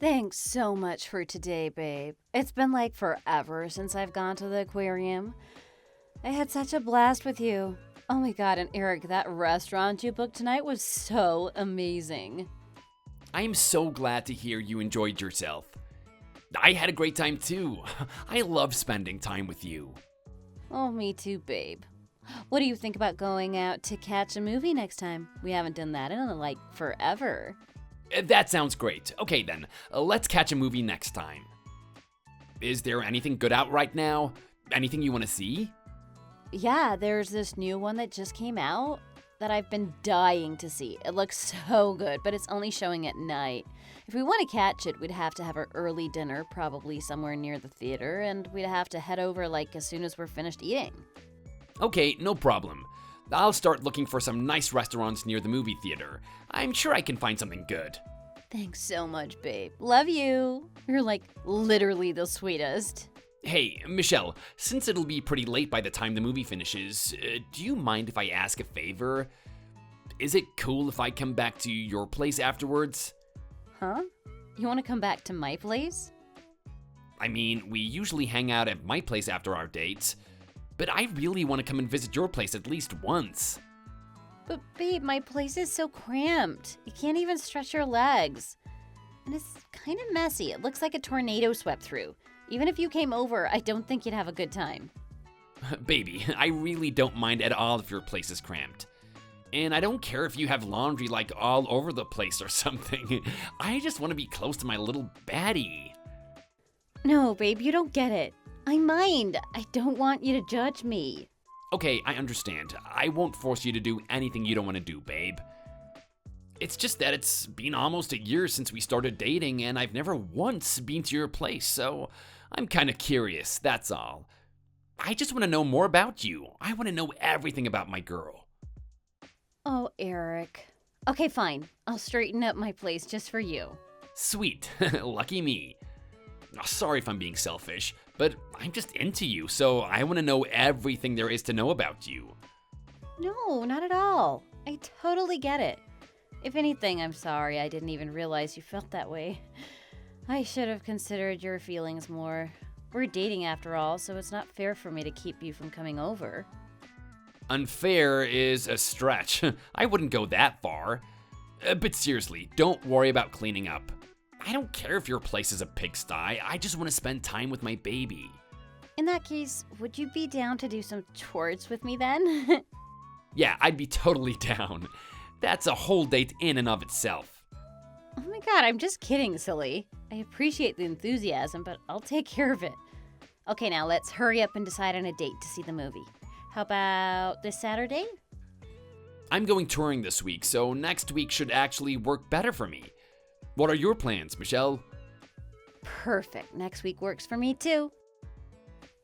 Thanks so much for today, babe. It's been like forever since I've gone to the aquarium. I had such a blast with you. Oh my god, and Eric, that restaurant you booked tonight was so amazing. I am so glad to hear you enjoyed yourself. I had a great time too. I love spending time with you. Oh, me too, babe. What do you think about going out to catch a movie next time? We haven't done that in like forever. That sounds great. Okay then, let's catch a movie next time. Is there anything good out right now? Anything you want to see? Yeah, there's this new one that just came out that I've been dying to see. It looks so good, but it's only showing at night. If we want to catch it, we'd have to have our early dinner, probably somewhere near the theater, and we'd have to head over like as soon as we're finished eating. Okay, no problem. I'll start looking for some nice restaurants near the movie theater. I'm sure I can find something good. Thanks so much, babe. Love you. You're like literally the sweetest. Hey, Michelle, since it'll be pretty late by the time the movie finishes, do you mind if I ask a favor? Is it cool if I come back to your place afterwards? Huh? You want to come back to my place? I mean, we usually hang out at my place after our dates, but I really want to come and visit your place at least once. But babe, my place is so cramped. You can't even stretch your legs. And it's kind of messy. It looks like a tornado swept through. Even if you came over, I don't think you'd have a good time. Baby, I really don't mind at all if your place is cramped. And I don't care if you have laundry like all over the place or something. I just want to be close to my little baddie. No, babe, you don't get it. I mind. I don't want you to judge me. Okay, I understand. I won't force you to do anything you don't want to do, babe. It's just that it's been almost a year since we started dating, and I've never once been to your place, so I'm kind of curious, that's all. I just want to know more about you. I want to know everything about my girl. Oh, Eric. Okay, fine. I'll straighten up my place just for you. Sweet. Lucky me. Oh, sorry if I'm being selfish, but I'm just into you, so I want to know everything there is to know about you. No, not at all. I totally get it. If anything, I'm sorry I didn't even realize you felt that way. I should have considered your feelings more. We're dating after all, so it's not fair for me to keep you from coming over. Unfair is a stretch. I wouldn't go that far. But seriously, don't worry about cleaning up. I don't care if your place is a pigsty. I just want to spend time with my baby. In that case, would you be down to do some chores with me then? Yeah, I'd be totally down. That's a whole date in and of itself. Oh my god, I'm just kidding, silly. I appreciate the enthusiasm, but I'll take care of it. Okay, now let's hurry up and decide on a date to see the movie. How about this Saturday? I'm going touring this week, so next week should actually work better for me. What are your plans, Michelle? Perfect. Next week works for me too.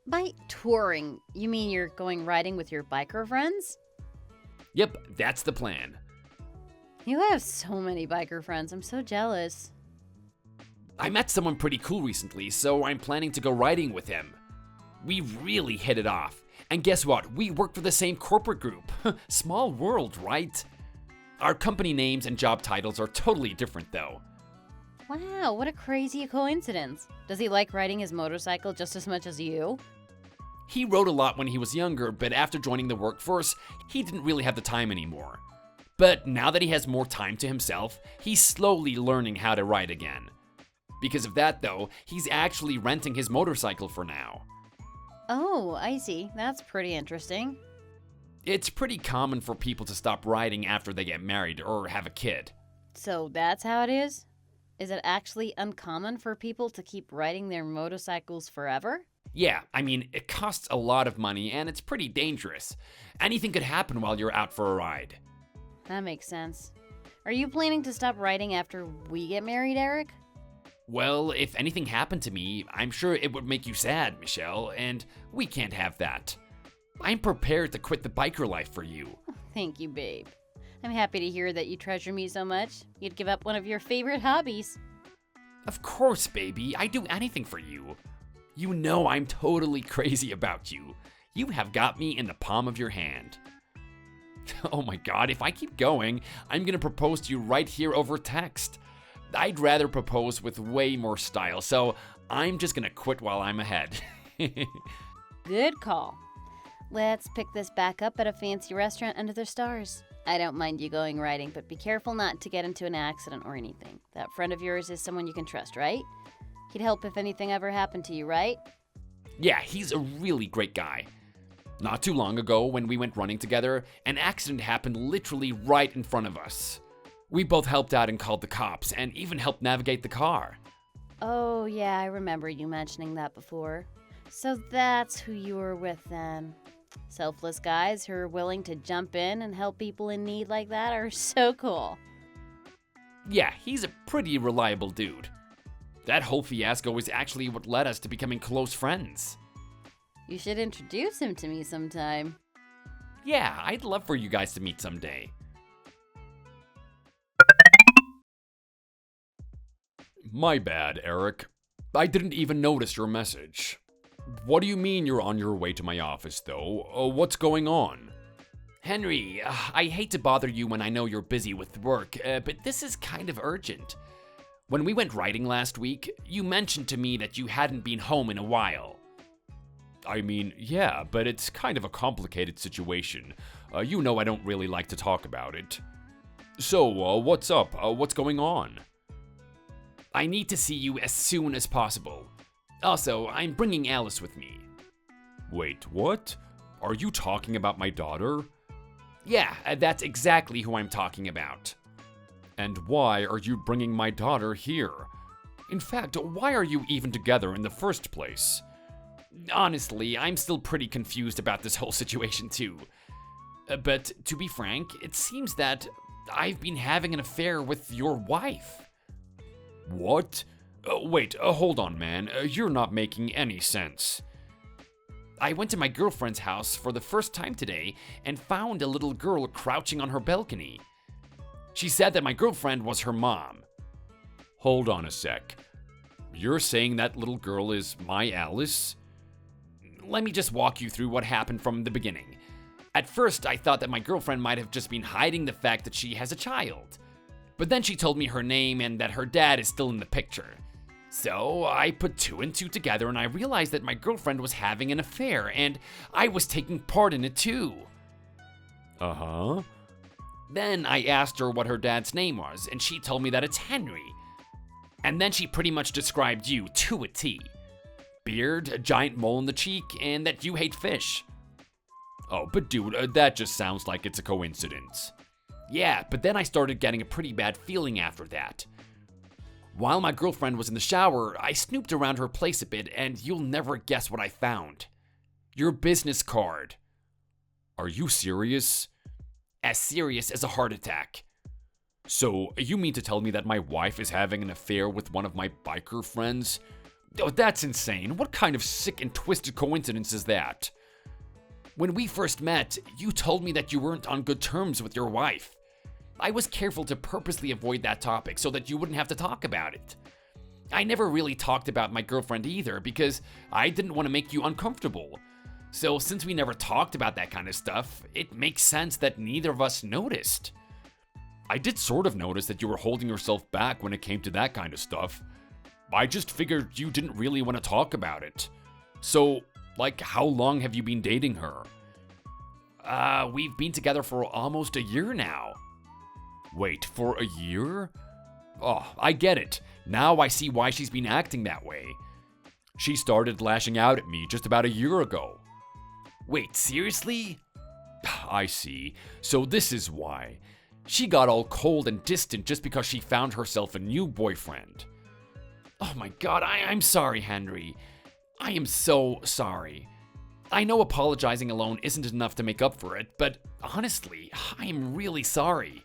By touring, you mean you're going riding with your biker friends? Yep, that's the plan. You have so many biker friends. I'm so jealous. I met someone pretty cool recently, so I'm planning to go riding with him. We really hit it off. And guess what? We work for the same corporate group. Small world, right? Our company names and job titles are totally different, though. Wow, what a crazy coincidence. Does he like riding his motorcycle just as much as you? He rode a lot when he was younger, but after joining the workforce, he didn't really have the time anymore. But now that he has more time to himself, he's slowly learning how to ride again. Because of that, though, he's actually renting his motorcycle for now. Oh, I see. That's pretty interesting. It's pretty common for people to stop riding after they get married or have a kid. So that's how it is? Is it actually uncommon for people to keep riding their motorcycles forever? Yeah, I mean, it costs a lot of money and it's pretty dangerous. Anything could happen while you're out for a ride. That makes sense. Are you planning to stop riding after we get married, Eric? Well, if anything happened to me, I'm sure it would make you sad, Michelle, and we can't have that. I'm prepared to quit the biker life for you. Thank you, babe. I'm happy to hear that you treasure me so much. You'd give up one of your favorite hobbies. Of course, baby. I'd do anything for you. You know I'm totally crazy about you. You have got me in the palm of your hand. Oh my god, if I keep going, I'm gonna propose to you right here over text. I'd rather propose with way more style, so I'm just gonna quit while I'm ahead. Good call. Let's pick this back up at a fancy restaurant under the stars. I don't mind you going riding, but be careful not to get into an accident or anything. That friend of yours is someone you can trust, right? He'd help if anything ever happened to you, right? Yeah, he's a really great guy. Not too long ago, when we went running together, an accident happened literally right in front of us. We both helped out and called the cops, and even helped navigate the car. Oh, yeah, I remember you mentioning that before. So that's who you were with then. Selfless guys who are willing to jump in and help people in need like that are so cool. Yeah, he's a pretty reliable dude. That whole fiasco is actually what led us to becoming close friends. You should introduce him to me sometime. Yeah, I'd love for you guys to meet someday. My bad, Eric. I didn't even notice your message. What do you mean you're on your way to my office, though? What's going on? Henry, I hate to bother you when I know you're busy with work, but this is kind of urgent. When we went riding last week, you mentioned to me that you hadn't been home in a while. I mean, yeah, but it's kind of a complicated situation. You know I don't really like to talk about it. So, what's up? What's going on? I need to see you as soon as possible. Also, I'm bringing Alice with me. Wait, what? Are you talking about my daughter? Yeah, that's exactly who I'm talking about. And why are you bringing my daughter here? In fact, why are you even together in the first place? Honestly, I'm still pretty confused about this whole situation too. But to be frank, it seems that I've been having an affair with your wife. What? Wait, hold on, man. You're not making any sense. I went to my girlfriend's house for the first time today and found a little girl crouching on her balcony. She said that my girlfriend was her mom. Hold on a sec. You're saying that little girl is my Alice? Let me just walk you through what happened from the beginning. At first, I thought that my girlfriend might have just been hiding the fact that she has a child. But then she told me her name and that her dad is still in the picture. So I put two and two together and I realized that my girlfriend was having an affair and I was taking part in it too. Uh-huh. Then I asked her what her dad's name was and she told me that it's Henry. And then she pretty much described you to a T. Beard, a giant mole in the cheek, and that you hate fish. Oh, but dude, that just sounds like it's a coincidence. Yeah, but then I started getting a pretty bad feeling after that. While my girlfriend was in the shower, I snooped around her place a bit, and you'll never guess what I found. Your business card. Are you serious? As serious as a heart attack. So, you mean to tell me that my wife is having an affair with one of my biker friends? Oh, that's insane. What kind of sick and twisted coincidence is that? When we first met, you told me that you weren't on good terms with your wife. I was careful to purposely avoid that topic so that you wouldn't have to talk about it. I never really talked about my girlfriend either because I didn't want to make you uncomfortable. So since we never talked about that kind of stuff, it makes sense that neither of us noticed. I did sort of notice that you were holding yourself back when it came to that kind of stuff. I just figured you didn't really want to talk about it. So, how long have you been dating her? We've been together for almost a year now. Wait, for a year? Oh, I get it. Now I see why she's been acting that way. She started lashing out at me just about a year ago. Wait, seriously? I see. So this is why. She got all cold and distant just because she found herself a new boyfriend. Oh my god, I'm sorry, Henry. I am so sorry. I know apologizing alone isn't enough to make up for it, but honestly, I am really sorry.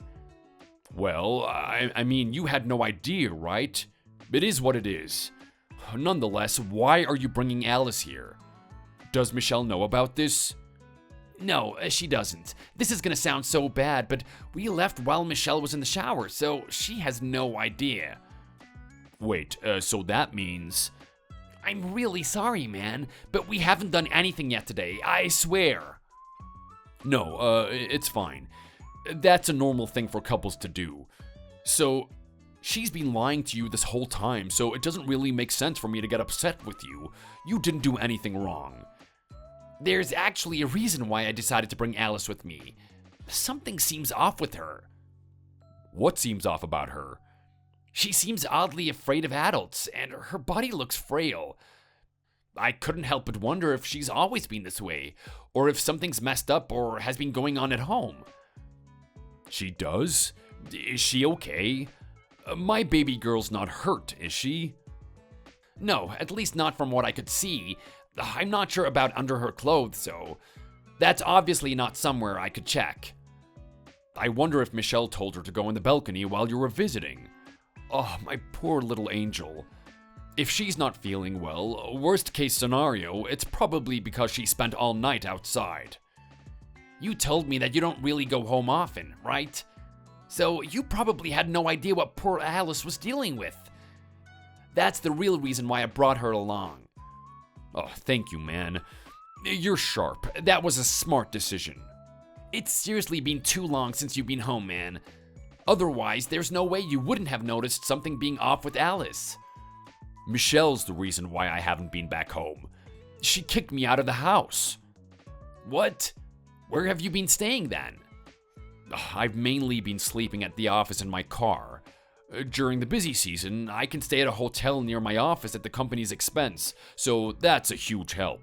Well, I mean, you had no idea, right? It is what it is. Nonetheless, why are you bringing Alice here? Does Michelle know about this? No, she doesn't. This is gonna sound so bad, but we left while Michelle was in the shower, so she has no idea. Wait, so that means... I'm really sorry, man, but we haven't done anything yet today, I swear. No, it's fine. That's a normal thing for couples to do. So, She's been lying to you this whole time, so it doesn't really make sense for me to get upset with you. You didn't do anything wrong. There's actually a reason why I decided to bring Alice with me. Something seems off with her. What seems off about her? She seems oddly afraid of adults, and her body looks frail. I couldn't help but wonder if she's always been this way, or if something's messed up or has been going on at home. She does? Is she okay? My baby girl's not hurt, is she? No, at least not from what I could see. I'm not sure about under her clothes, so that's obviously not somewhere I could check. I wonder if Michelle told her to go in the balcony while you were visiting. Oh, my poor little angel. If she's not feeling well, worst case scenario, it's probably because she spent all night outside. You told me that you don't really go home often, right? So you probably had no idea what poor Alice was dealing with. That's the real reason why I brought her along. Oh, thank you, man. You're sharp. That was a smart decision. It's seriously been too long since you've been home, man. Otherwise, there's no way you wouldn't have noticed something being off with Alice. Michelle's the reason why I haven't been back home. She kicked me out of the house. What? Where have you been staying then? I've mainly been sleeping at the office in my car. During the busy season, I can stay at a hotel near my office at the company's expense, so that's a huge help.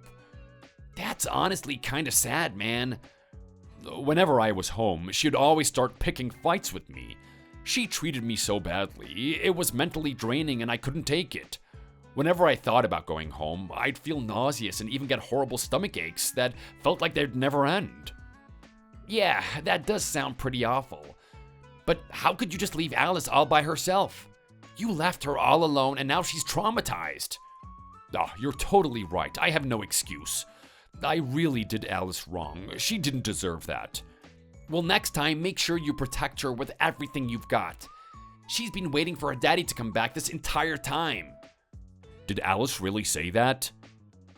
That's honestly kinda sad, man. Whenever I was home, she'd always start picking fights with me. She treated me so badly, it was mentally draining and I couldn't take it. Whenever I thought about going home, I'd feel nauseous and even get horrible stomach aches that felt like they'd never end. Yeah, that does sound pretty awful. But how could you just leave Alice all by herself? You left her all alone and now she's traumatized. Oh, you're totally right. I have no excuse. I really did Alice wrong. She didn't deserve that. Well, next time, make sure you protect her with everything you've got. She's been waiting for her daddy to come back this entire time. Did Alice really say that?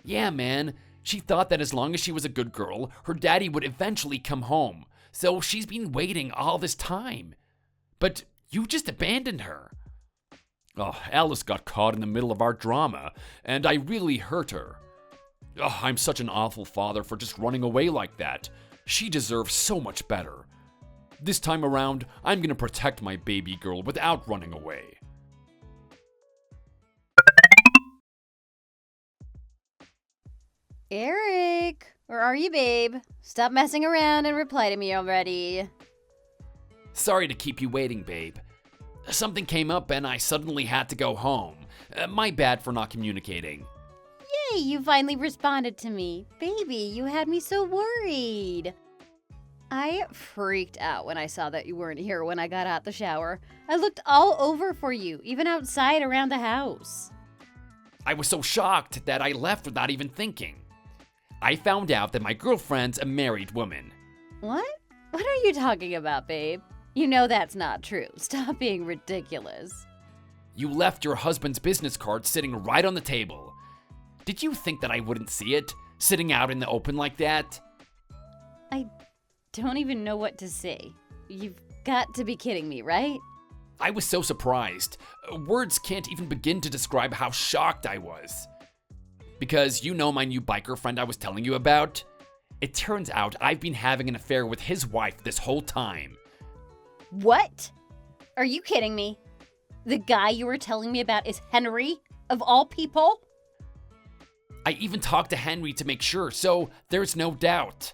Yeah, man. She thought that as long as she was a good girl, her daddy would eventually come home. So she's been waiting all this time. But you just abandoned her. Oh, Alice got caught in the middle of our drama, and I really hurt her. Oh, I'm such an awful father for just running away like that. She deserves so much better. This time around, I'm gonna protect my baby girl without running away. Eric, where are you, babe? Stop messing around and reply to me already. Sorry to keep you waiting, babe. Something came up and I suddenly had to go home. My bad for not communicating. Yay, you finally responded to me. Baby, you had me so worried. I freaked out when I saw that you weren't here when I got out the shower. I looked all over for you, even outside around the house. I was so shocked that I left without even thinking. I found out that my girlfriend's a married woman. What? What are you talking about, babe? You know that's not true. Stop being ridiculous. You left your husband's business card sitting right on the table. Did you think that I wouldn't see it, sitting out in the open like that? I don't even know what to say. You've got to be kidding me, right? I was so surprised. Words can't even begin to describe how shocked I was. Because you know my new biker friend I was telling you about? It turns out I've been having an affair with his wife this whole time. What? Are you kidding me? The guy you were telling me about is Henry, of all people? I even talked to Henry to make sure, so there's no doubt.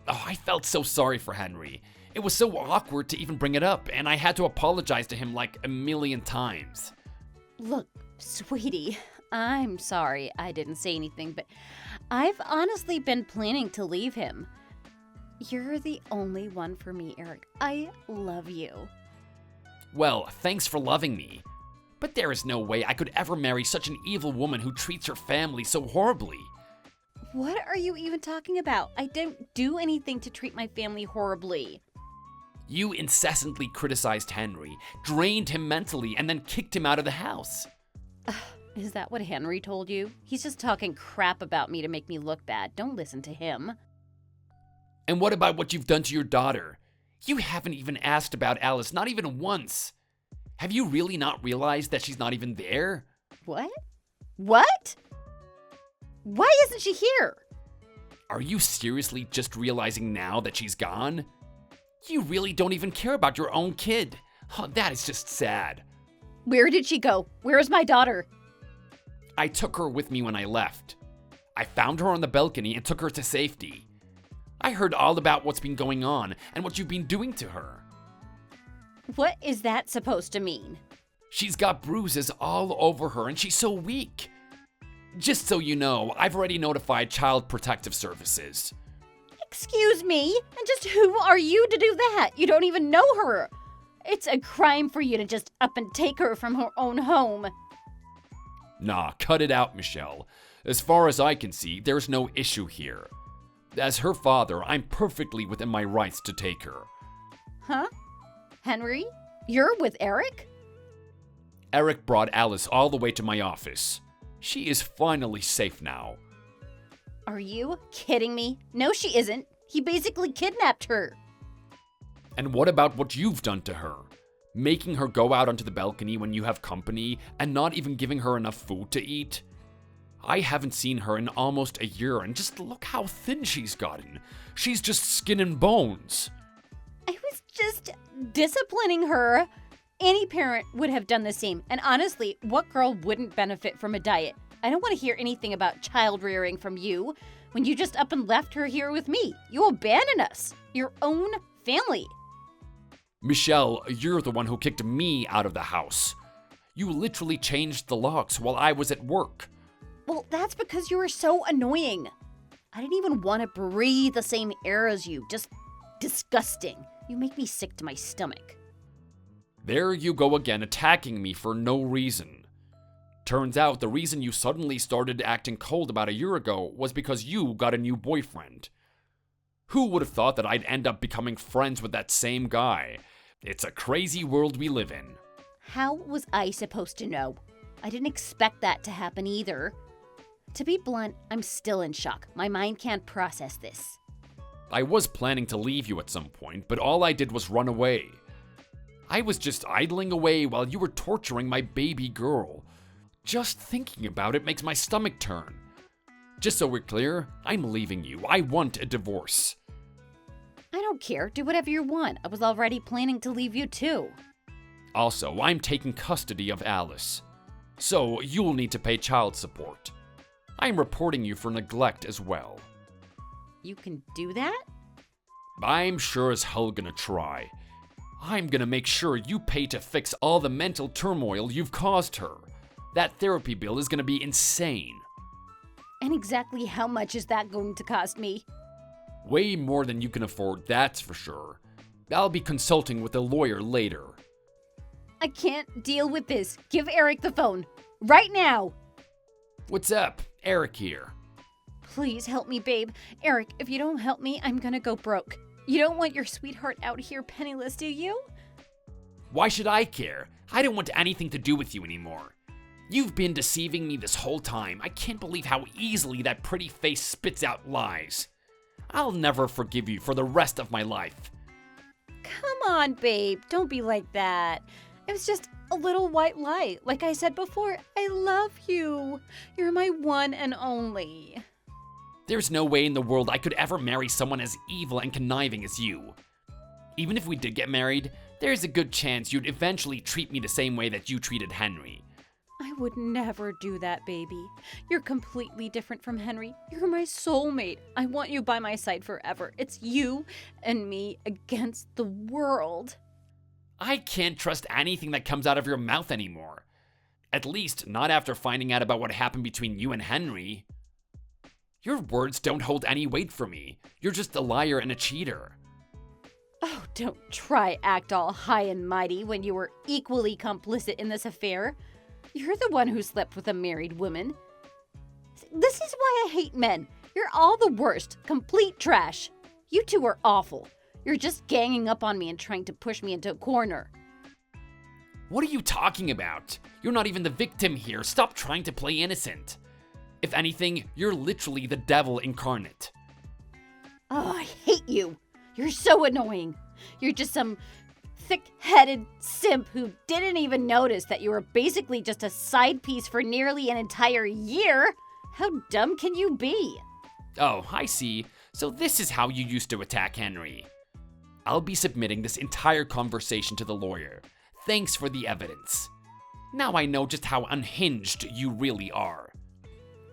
Oh, I felt so sorry for Henry. It was so awkward to even bring it up, and I had to apologize to him like a million times. Look, sweetie, I'm sorry I didn't say anything, but I've honestly been planning to leave him. You're the only one for me, Eric. I love you. Well, thanks for loving me. But there is no way I could ever marry such an evil woman who treats her family so horribly. What are you even talking about? I don't do anything to treat my family horribly. You incessantly criticized Henry, drained him mentally, and then kicked him out of the house. Is that what Henry told you? He's just talking crap about me to make me look bad. Don't listen to him. And what about what you've done to your daughter? You haven't even asked about Alice, not even once. Have you really not realized that she's not even there? What? What? Why isn't she here? Are you seriously just realizing now that she's gone? You really don't even care about your own kid. Oh, that is just sad. Where did she go? Where is my daughter? I took her with me when I left. I found her on the balcony and took her to safety. I heard all about what's been going on and what you've been doing to her. What is that supposed to mean? She's got bruises all over her and she's so weak. Just so you know, I've already notified Child Protective Services. Excuse me? And just who are you to do that? You don't even know her. It's a crime for you to just up and take her from her own home. Nah, cut it out, Michelle. As far as I can see, there's no issue here. As her father, I'm perfectly within my rights to take her. Huh? Henry? You're with Eric? Eric brought Alice all the way to my office. She is finally safe now. Are you kidding me? No, she isn't. He basically kidnapped her. And what about what you've done to her? Making her go out onto the balcony when you have company and not even giving her enough food to eat? I haven't seen her in almost a year and just look how thin she's gotten. She's just skin and bones. I was just disciplining her. Any parent would have done the same. And honestly, what girl wouldn't benefit from a diet? I don't want to hear anything about child rearing from you when you just up and left her here with me. You abandoned us, your own family. Michelle, you're the one who kicked me out of the house. You literally changed the locks while I was at work. Well, that's because you were so annoying. I didn't even want to breathe the same air as you. Just disgusting. You make me sick to my stomach. There you go again, attacking me for no reason. Turns out the reason you suddenly started acting cold about a year ago was because you got a new boyfriend. Who would have thought that I'd end up becoming friends with that same guy? It's a crazy world we live in. How was I supposed to know? I didn't expect that to happen either. To be blunt, I'm still in shock. My mind can't process this. I was planning to leave you at some point, but all I did was run away. I was just idling away while you were torturing my baby girl. Just thinking about it makes my stomach turn. Just so we're clear, I'm leaving you. I want a divorce. I don't care. Do whatever you want. I was already planning to leave you too. Also, I'm taking custody of Alice. So you'll need to pay child support. I'm reporting you for neglect as well. You can do that? I'm sure as hell gonna try. I'm gonna make sure you pay to fix all the mental turmoil you've caused her. That therapy bill is gonna be insane. And exactly how much is that going to cost me? Way more than you can afford, that's for sure. I'll be consulting with a lawyer later. I can't deal with this. Give Eric the phone. Right now. What's up? Eric here. Please help me, babe. Eric, if you don't help me, I'm gonna go broke. You don't want your sweetheart out here penniless, do you? Why should I care? I don't want anything to do with you anymore. You've been deceiving me this whole time. I can't believe how easily that pretty face spits out lies. I'll never forgive you for the rest of my life. Come on, babe. Don't be like that. It was just a little white lie. Like I said before, I love you. You're my one and only. There's no way in the world I could ever marry someone as evil and conniving as you. Even if we did get married, there's a good chance you'd eventually treat me the same way that you treated Henry. I would never do that, baby. You're completely different from Henry. You're my soulmate. I want you by my side forever. It's you and me against the world. I can't trust anything that comes out of your mouth anymore. At least, not after finding out about what happened between you and Henry. Your words don't hold any weight for me. You're just a liar and a cheater. Oh, don't try act all high and mighty when you were equally complicit in this affair. You're the one who slept with a married woman. This is why I hate men. You're all the worst. Complete trash. You two are awful. You're just ganging up on me and trying to push me into a corner. What are you talking about? You're not even the victim here. Stop trying to play innocent. If anything, you're literally the devil incarnate. Oh, I hate you. You're so annoying. You're just some thick-headed simp who didn't even notice that you were basically just a side piece for nearly an entire year. How dumb can you be? Oh, I see. So this is how you used to attack Henry. I'll be submitting this entire conversation to the lawyer. Thanks for the evidence. Now I know just how unhinged you really are.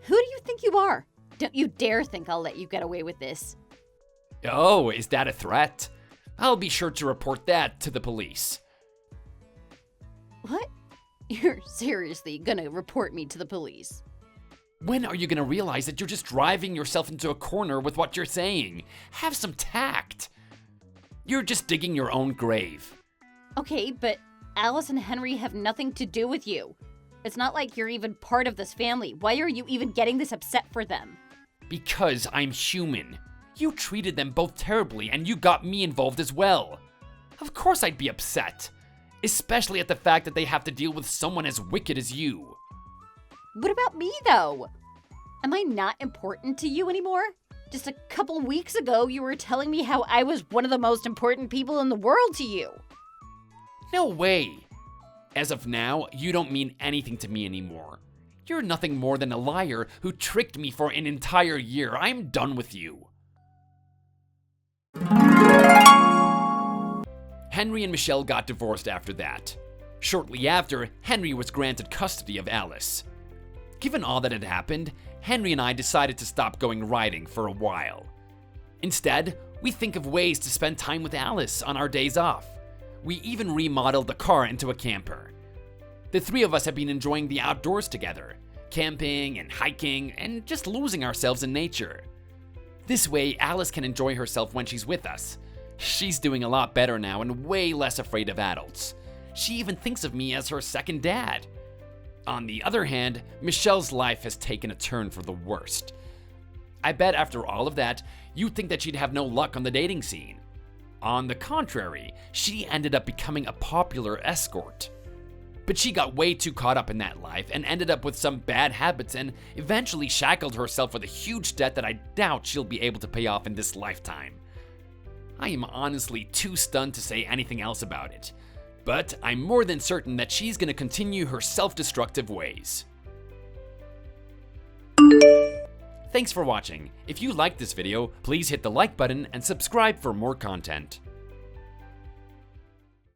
Who do you think you are? Don't you dare think I'll let you get away with this. Oh, is that a threat? I'll be sure to report that to the police. What? You're seriously gonna report me to the police? When are you gonna realize that you're just driving yourself into a corner with what you're saying? Have some tact. You're just digging your own grave. Okay, but Alice and Henry have nothing to do with you. It's not like you're even part of this family. Why are you even getting this upset for them? Because I'm human. You treated them both terribly and you got me involved as well. Of course I'd be upset. Especially at the fact that they have to deal with someone as wicked as you. What about me, though? Am I not important to you anymore? Just a couple weeks ago, you were telling me how I was one of the most important people in the world to you. No way. As of now, you don't mean anything to me anymore. You're nothing more than a liar who tricked me for an entire year. I'm done with you. Henry and Michelle got divorced after that. Shortly after, Henry was granted custody of Alice. Given all that had happened, Henry and I decided to stop going riding for a while. Instead, we think of ways to spend time with Alice on our days off. We even remodeled the car into a camper. The three of us have been enjoying the outdoors together, camping and hiking and just losing ourselves in nature. This way, Alice can enjoy herself when she's with us. She's doing a lot better now and way less afraid of adults. She even thinks of me as her second dad. On the other hand, Michelle's life has taken a turn for the worst. I bet after all of that, you'd think that she'd have no luck on the dating scene. On the contrary, she ended up becoming a popular escort. But she got way too caught up in that life and ended up with some bad habits and eventually shackled herself with a huge debt that I doubt she'll be able to pay off in this lifetime. I am honestly too stunned to say anything else about it. But I'm more than certain that she's going to continue her self-destructive ways. Thanks for watching. If you liked this video, please hit the like button and subscribe for more content.